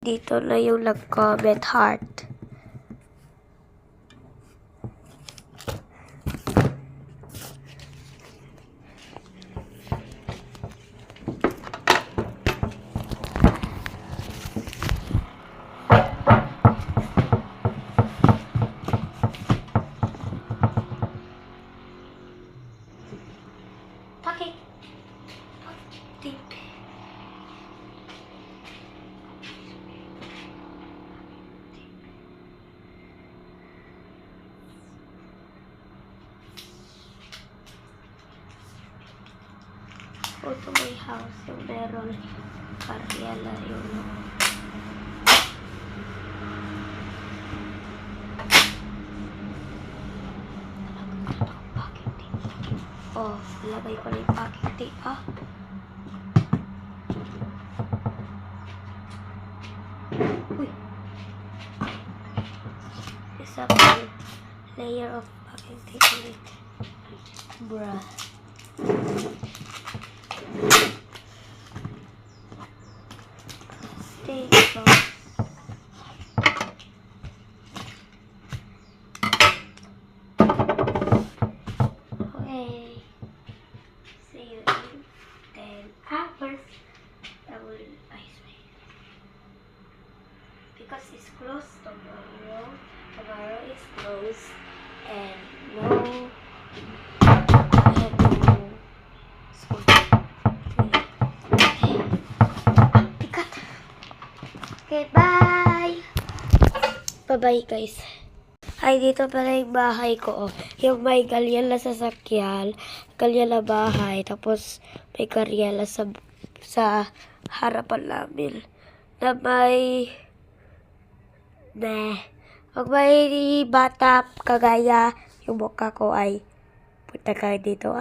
dito na yung nag-comment heart. Bakit? Bakit? Go to my house yung meron Ariela yung oh, lagay ko na yung packing tape uy, isa pang layer of packing tape ulit, bruh. Stay close. Okay. See you in 10 hours. I will ice make. Because it's closed tomorrow. Tomorrow is closed. And no. I have no school. Okay. Pikat. Okay, bye. Bye-bye, guys. Ay, dito pala yung bahay ko, oh. Yung may galyal na sasakyan, galyal na bahay, tapos may karyela sa harapan namin. Na may, pag may bata kagaya, yung mukha ko ay punta kayo dito,